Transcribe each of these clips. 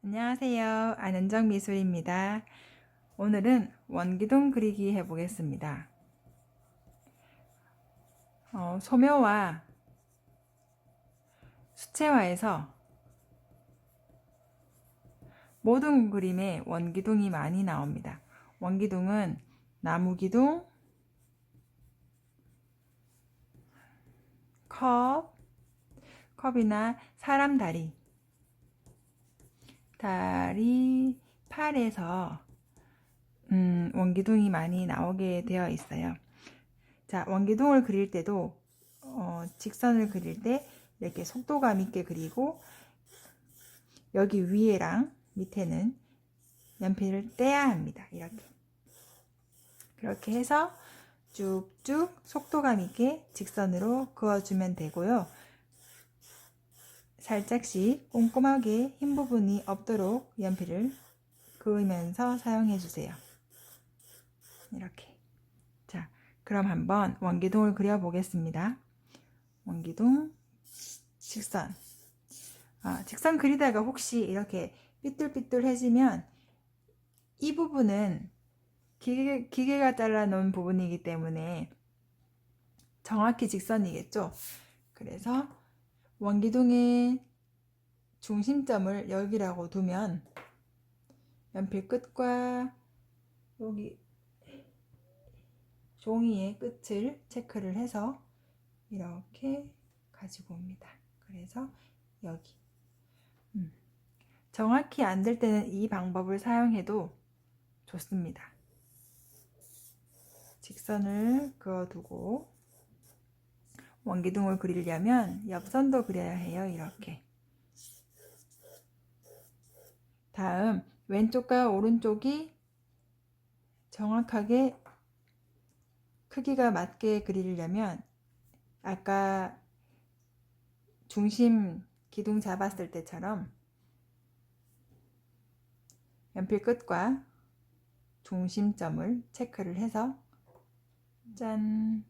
안녕하세요. 안은정 미술입니다. 오늘은 원기둥 그리기 해보겠습니다. 소묘와 수채화에서 모든 그림에 원기둥이 많이 나옵니다. 원기둥은 나무기둥, 컵이나 사람 다리, 팔에서 원기둥이 많이 나오게 되어 있어요. 자, 원기둥을 그릴 때도 직선을 그릴 때 이렇게 속도감 있게 그리고 여기 위에랑 밑에는 연필을 떼야 합니다. 그렇게 해서 쭉쭉 속도감 있게 직선으로 그어주면 되고요. 살짝씩 꼼꼼하게 흰 부분이 없도록 연필을 그으면서 사용해 주세요. 이렇게. 자, 그럼 한번 원기둥을 그려 보겠습니다. 원기둥 직선. 직선 그리다가 혹시 이렇게 삐뚤삐뚤해지면 이 부분은 기계가 잘라 놓은 부분이기 때문에 정확히 직선이겠죠. 그래서 원기둥의 중심점을 여기라고 두면 연필 끝과 여기 종이의 끝을 체크를 해서 이렇게 가지고 옵니다. 그래서 여기 정확히 안 될 때는 이 방법을 사용해도 좋습니다. 직선을 그어두고 원기둥을 그리려면 옆선도 그려야 해요. 이렇게. 다음 왼쪽과 오른쪽이 정확하게 크기가 맞게 그리려면 아까 중심 기둥 잡았을 때처럼 연필 끝과 중심점을 체크를 해서 짠!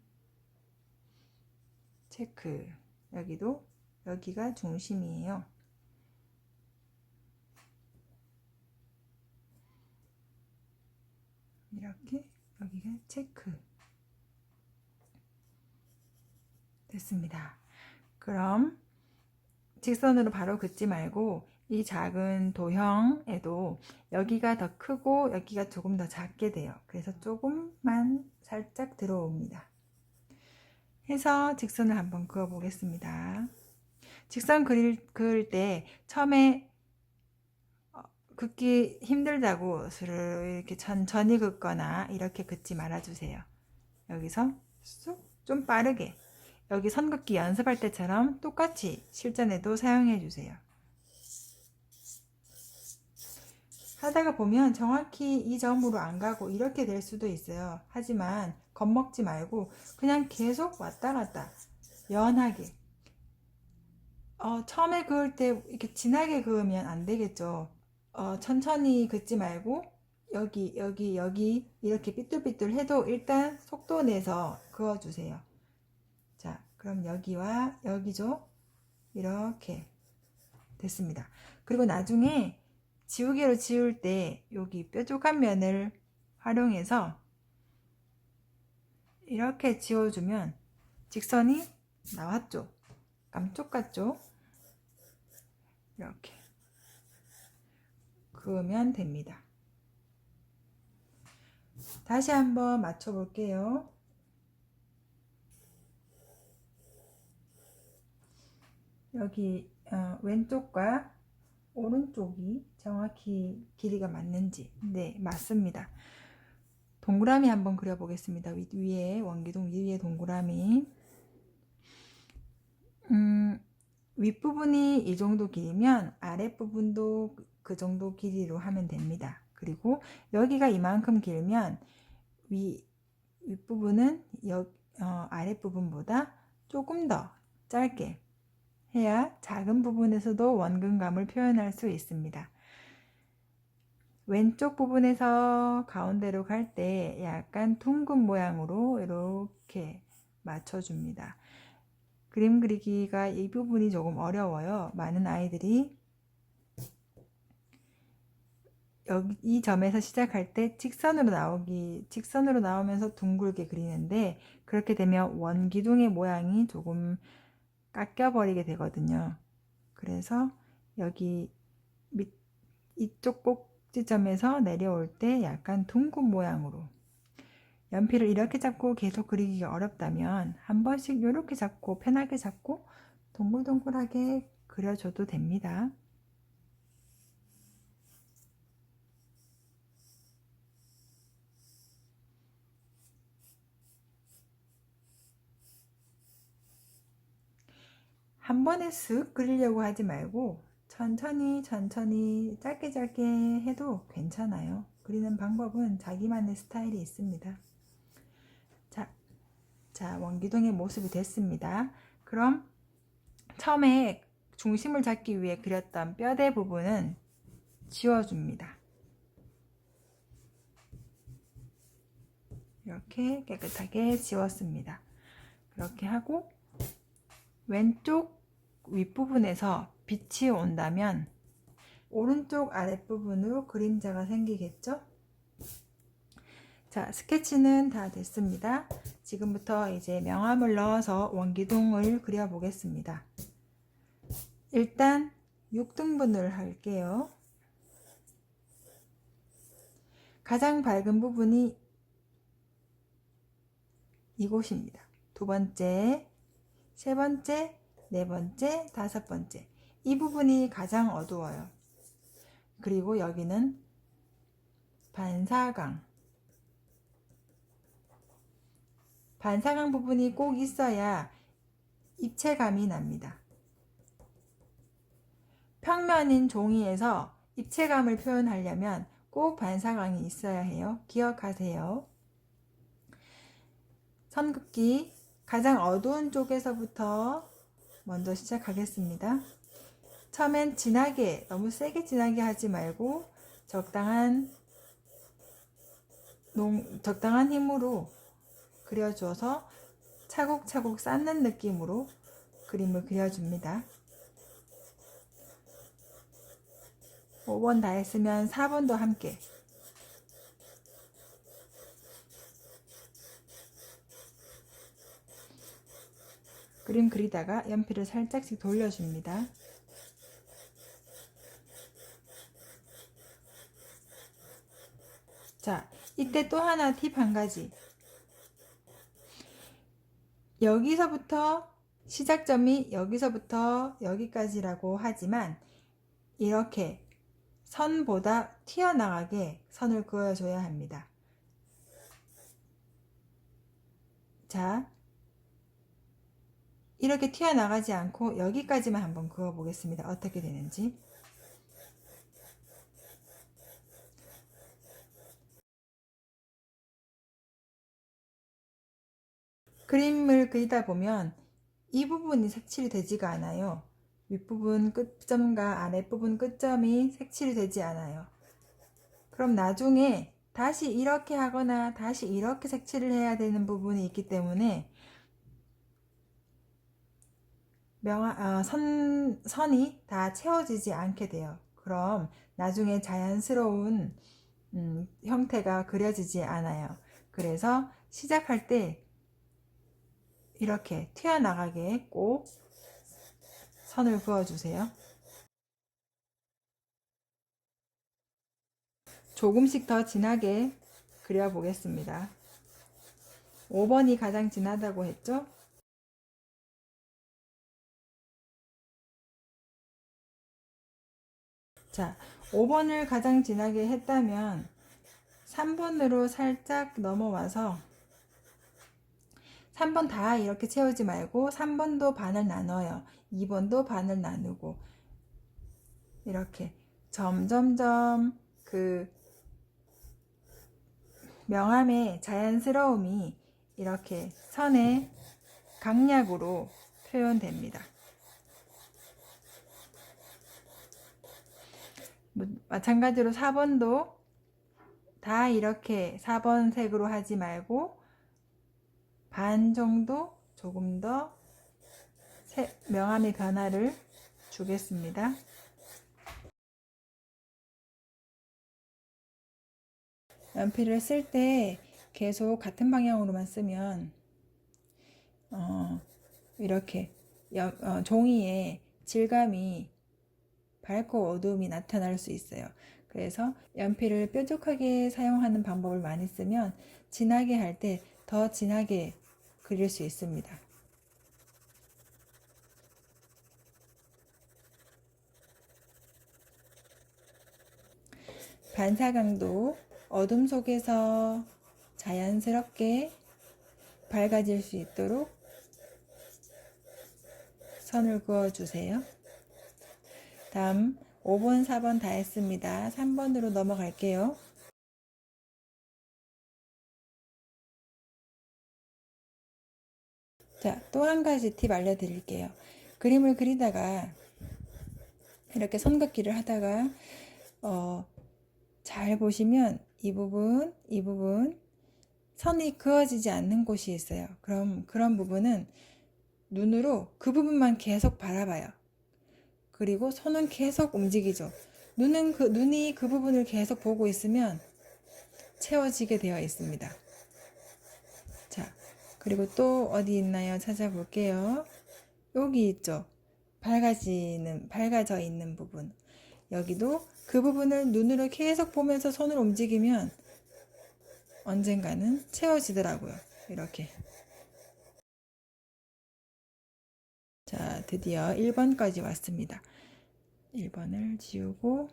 체크. 여기가 중심이에요. 이렇게 여기가 체크. 됐습니다. 그럼 직선으로 바로 긋지 말고 이 작은 도형에도 여기가 더 크고 여기가 조금 더 작게 돼요. 그래서 조금만 살짝 들어옵니다. 해서 직선을 한번 그어 보겠습니다. 직선 그을 때 처음에 긋기 힘들다고 이렇게 천천히 긋거나 이렇게 긋지 말아주세요. 여기서 쑥 좀 빠르게 여기 선긋기 연습할 때처럼 똑같이 실전에도 사용해 주세요. 하다가 보면 정확히 이 점으로 안 가고 이렇게 될 수도 있어요. 하지만 겁먹지 말고 그냥 계속 왔다 갔다 연하게 처음에 그을 때 이렇게 진하게 그으면 안 되겠죠. 천천히 긋지 말고 여기 이렇게 삐뚤삐뚤 해도 일단 속도 내서 그어주세요. 자, 그럼 여기와 여기죠. 이렇게 됐습니다. 그리고 나중에 지우개로 지울 때 여기 뾰족한 면을 활용해서 이렇게 지워주면 직선이 나왔죠. 감쪽 같죠? 이렇게 그으면 됩니다. 다시 한번 맞춰 볼게요. 여기 왼쪽과 오른쪽이 정확히 길이가 맞는지. 네, 맞습니다. 동그라미 한번 그려 보겠습니다. 위에 원기둥 위에 동그라미. 윗부분이 이 정도 길이면 아랫부분도 그 정도 길이로 하면 됩니다. 그리고 여기가 이만큼 길면 윗부분은 아랫부분보다 조금 더 짧게 해야 작은 부분에서도 원근감을 표현할 수 있습니다. 왼쪽 부분에서 가운데로 갈 때 약간 둥근 모양으로 이렇게 맞춰줍니다. 그림 그리기가 이 부분이 조금 어려워요. 많은 아이들이 여기 이 점에서 시작할 때 직선으로 나오면서 둥글게 그리는데, 그렇게 되면 원기둥의 모양이 조금 깎여 버리게 되거든요. 그래서 여기 이쪽 꼭지점에서 내려올 때 약간 둥근 모양으로, 연필을 이렇게 잡고 계속 그리기가 어렵다면 한 번씩 이렇게 잡고 편하게 잡고 동글동글하게 그려줘도 됩니다. 한 번에 쓱 그리려고 하지 말고 천천히 짧게 해도 괜찮아요. 그리는 방법은 자기만의 스타일이 있습니다. 자, 원기둥의 모습이 됐습니다. 그럼 처음에 중심을 잡기 위해 그렸던 뼈대 부분은 지워줍니다. 이렇게 깨끗하게 지웠습니다. 그렇게 하고 왼쪽 윗부분에서 빛이 온다면 오른쪽 아랫부분으로 그림자가 생기겠죠? 자, 스케치는 다 됐습니다. 지금부터 이제 명암을 넣어서 원기둥을 그려 보겠습니다. 일단 6등분을 할게요. 가장 밝은 부분이 이곳입니다. 두 번째, 세 번째, 네 번째, 다섯 번째. 이 부분이 가장 어두워요. 그리고 여기는 반사광. 반사광 부분이 꼭 있어야 입체감이 납니다. 평면인 종이에서 입체감을 표현하려면 꼭 반사광이 있어야 해요. 기억하세요. 선긋기 가장 어두운 쪽에서부터 먼저 시작하겠습니다. 처음엔 진하게, 너무 세게 진하게 하지 말고 적당한 힘으로 그려줘서 차곡차곡 쌓는 느낌으로 그림을 그려줍니다. 5번 다 했으면 4번도 함께. 그림 그리다가 연필을 살짝씩 돌려줍니다. 자, 이때 또 하나 팁 한 가지. 여기서부터 시작점이 여기서부터 여기까지라고 하지만 이렇게 선보다 튀어나가게 선을 그어줘야 합니다. 자, 이렇게 튀어나가지 않고 여기까지만 한번 그어 보겠습니다. 어떻게 되는지. 그림을 그리다 보면 이 부분이 색칠이 되지가 않아요. 윗부분 끝점과 아랫부분 끝점이 색칠이 되지 않아요. 그럼 나중에 다시 이렇게 하거나 다시 이렇게 색칠을 해야 되는 부분이 있기 때문에 선이 다 채워지지 않게 돼요. 그럼 나중에 자연스러운 형태가 그려지지 않아요. 그래서 시작할 때 이렇게 튀어나가게 꼭 선을 그어주세요. 조금씩 더 진하게 그려보겠습니다. 5번이 가장 진하다고 했죠? 자, 5번을 가장 진하게 했다면 3번으로 살짝 넘어와서 3번 다 이렇게 채우지 말고 3번도 반을 나눠요. 2번도 반을 나누고 이렇게 점점점 그 명암의 자연스러움이 이렇게 선의 강약으로 표현됩니다. 마찬가지로 4번도 다 이렇게 4번 색으로 하지 말고 반 정도 조금 더 명암의 변화를 주겠습니다. 연필을 쓸 때 계속 같은 방향으로만 쓰면 이렇게 종이에 질감이 밝고 어두움이 나타날 수 있어요. 그래서 연필을 뾰족하게 사용하는 방법을 많이 쓰면 진하게 할 때 더 진하게 그릴 수 있습니다. 반사 강도, 어둠 속에서 자연스럽게 밝아질 수 있도록 선을 그어주세요. 다음 5번, 4번 다 했습니다. 3번으로 넘어갈게요. 자, 또 한 가지 팁 알려드릴게요. 그림을 그리다가 이렇게 선긋기를 하다가 잘 보시면 이 부분 선이 그어지지 않는 곳이 있어요. 그럼 그런 부분은 눈으로 그 부분만 계속 바라봐요. 그리고 손은 계속 움직이죠. 눈이 그 부분을 계속 보고 있으면 채워지게 되어 있습니다. 자, 그리고 또 어디 있나요? 찾아볼게요. 여기 있죠. 밝아져 있는 부분. 여기도 그 부분을 눈으로 계속 보면서 손을 움직이면 언젠가는 채워지더라고요. 이렇게. 자, 드디어 1번까지 왔습니다. 1번을 지우고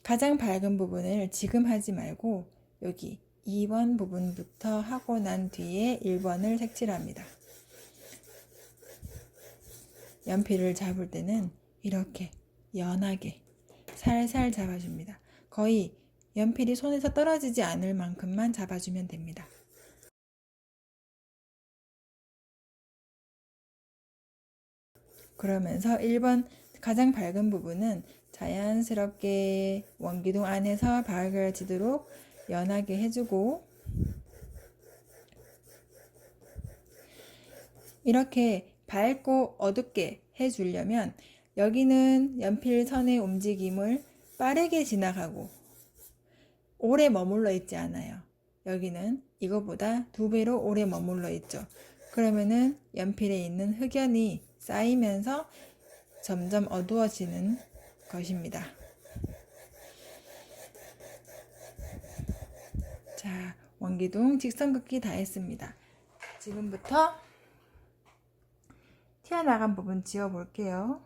가장 밝은 부분을 지금 하지 말고 여기 2번 부분부터 하고 난 뒤에 1번을 색칠합니다. 연필을 잡을 때는 이렇게 연하게 살살 잡아줍니다. 거의 연필이 손에서 떨어지지 않을 만큼만 잡아주면 됩니다. 그러면서 1번 가장 밝은 부분은 자연스럽게 원기둥 안에서 밝아지도록 연하게 해주고 이렇게 밝고 어둡게 해주려면 여기는 연필 선의 움직임을 빠르게 지나가고 오래 머물러 있지 않아요. 여기는 이거보다 2배로 오래 머물러 있죠. 그러면은 연필에 있는 흑연이 쌓이면서 점점 어두워지는 것입니다. 자, 원기둥 직선긋기 다 했습니다. 지금부터 튀어나간 부분 지워 볼게요.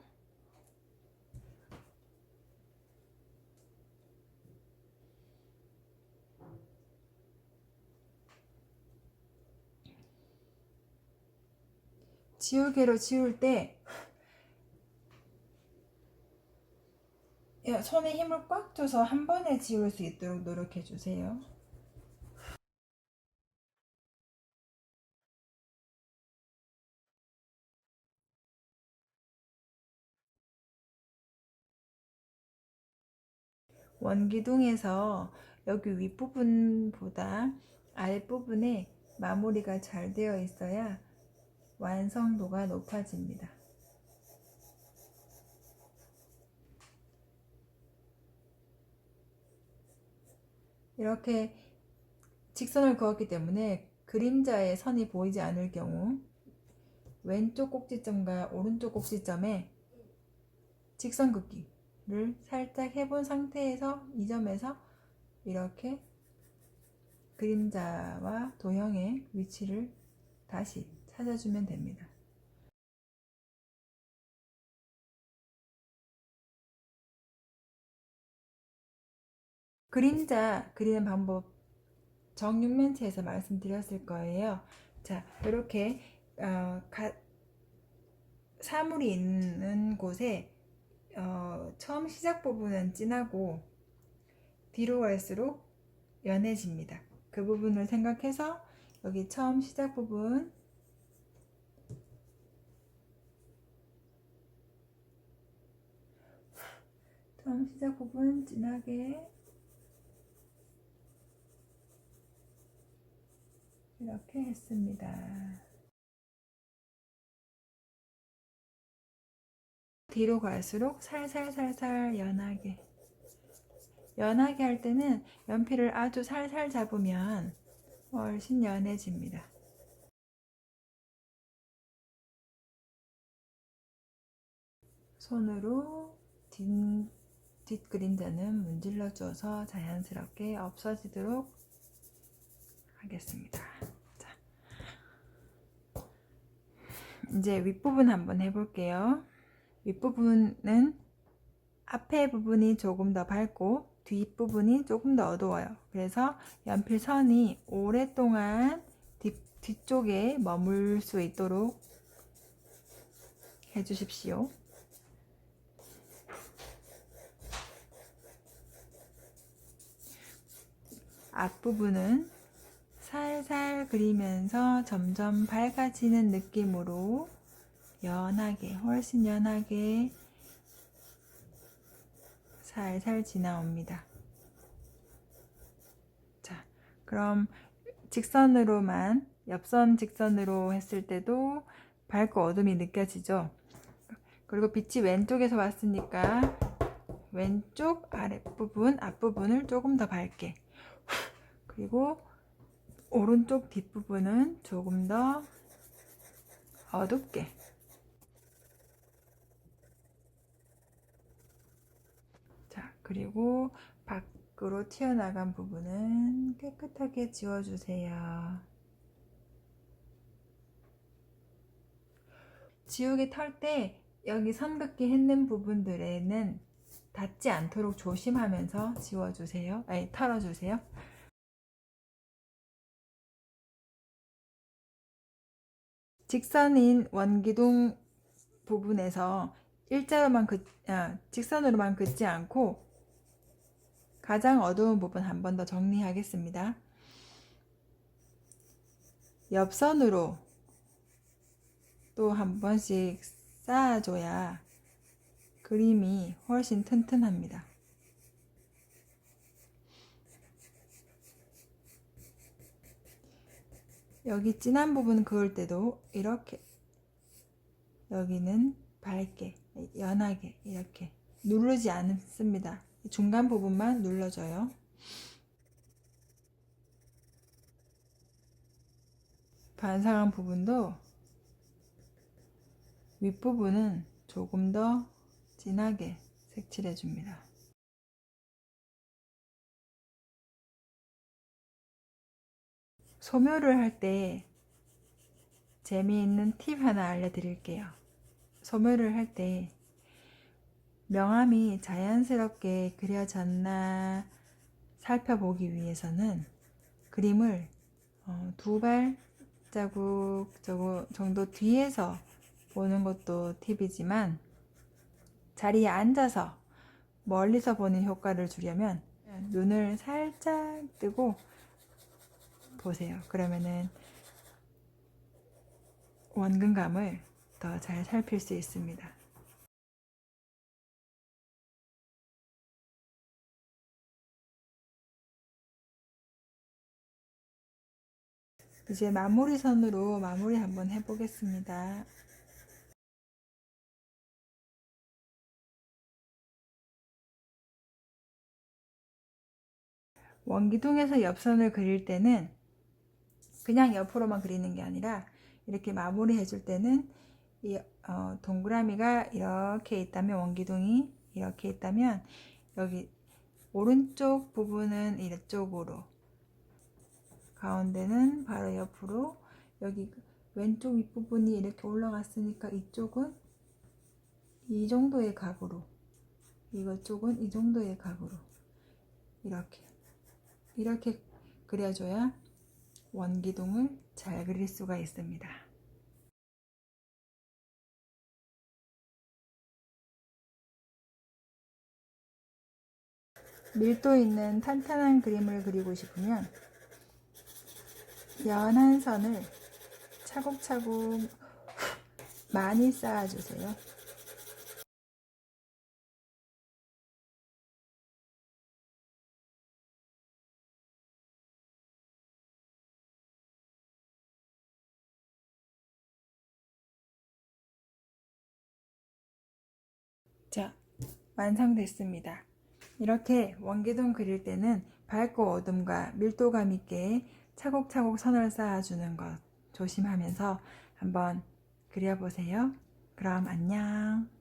지우개로 지울 때 손에 힘을 꽉 줘서 한 번에 지울 수 있도록 노력해 주세요. 원기둥에서 여기 윗부분보다 아랫부분에 마무리가 잘 되어 있어야 완성도가 높아집니다. 이렇게 직선을 그었기 때문에 그림자의 선이 보이지 않을 경우 왼쪽 꼭지점과 오른쪽 꼭지점에 직선 긋기를 살짝 해본 상태에서 이 점에서 이렇게 그림자와 도형의 위치를 다시 찾아주면 됩니다. 그림자 그리는 방법 정육면체에서 말씀드렸을 거예요. 자, 이렇게 사물이 있는 곳에 처음 시작 부분은 진하고 뒤로 갈수록 연해집니다. 그 부분을 생각해서 여기 처음 시작 부분 진하게 이렇게 했습니다. 뒤로 갈수록 살살살살 연하게 연하게 할 때는 연필을 아주 살살 잡으면 훨씬 연해집니다. 손으로 뒷그림자는 문질러 줘서 자연스럽게 없어지도록 하겠습니다. 자, 이제 윗부분 한번 해볼게요. 윗부분은 앞에 부분이 조금 더 밝고 뒷부분이 조금 더 어두워요. 그래서 연필 선이 오랫동안 뒤쪽에 머물 수 있도록 해주십시오. 앞부분은 살살 그리면서 점점 밝아지는 느낌으로 연하게, 훨씬 연하게 살살 지나옵니다. 자, 그럼 직선으로만, 옆선 직선으로 했을 때도 밝고 어둠이 느껴지죠? 그리고 빛이 왼쪽에서 왔으니까 왼쪽 아랫부분, 앞부분을 조금 더 밝게, 그리고 오른쪽 뒷부분은 조금 더 어둡게. 자, 그리고 밖으로 튀어나간 부분은 깨끗하게 지워주세요. 지우개 털 때 여기 선긋기 했는 부분들에는 닿지 않도록 조심하면서 지워주세요. 아니, 털어주세요. 직선인 원기둥 부분에서 직선으로만 긋지 않고 가장 어두운 부분 한 번 더 정리하겠습니다. 옆선으로 또 한 번씩 쌓아줘야 그림이 훨씬 튼튼합니다. 여기 진한 부분 그을 때도 이렇게, 여기는 밝게, 연하게 이렇게 누르지 않습니다. 중간 부분만 눌러줘요. 반사한 부분도 윗부분은 조금 더 진하게 색칠해 줍니다. 소묘를 할 때 재미있는 팁 하나 알려드릴게요. 소묘를 할 때 명암이 자연스럽게 그려졌나 살펴보기 위해서는 그림을 두 발자국 정도 뒤에서 보는 것도 팁이지만, 자리에 앉아서 멀리서 보는 효과를 주려면 눈을 살짝 뜨고 보세요. 그러면은 원근감을 더 잘 살필 수 있습니다. 이제 마무리선으로 마무리 한번 해보겠습니다. 원기둥에서 옆선을 그릴 때는 그냥 옆으로만 그리는 게 아니라 이렇게 마무리 해줄 때는 이 동그라미가 이렇게 있다면, 원기둥이 이렇게 있다면 여기 오른쪽 부분은 이쪽으로, 가운데는 바로 옆으로, 여기 왼쪽 윗부분이 이렇게 올라갔으니까 이쪽은 이 정도의 각으로, 이쪽은 이 정도의 각으로 이렇게 그려줘야 원기둥을 잘 그릴 수가 있습니다. 밀도 있는 탄탄한 그림을 그리고 싶으면 연한 선을 차곡차곡 많이 쌓아주세요. 자, 완성됐습니다. 이렇게 원기둥 그릴 때는 밝고 어둠과 밀도감 있게 차곡차곡 선을 쌓아주는 것 조심하면서 한번 그려보세요. 그럼 안녕.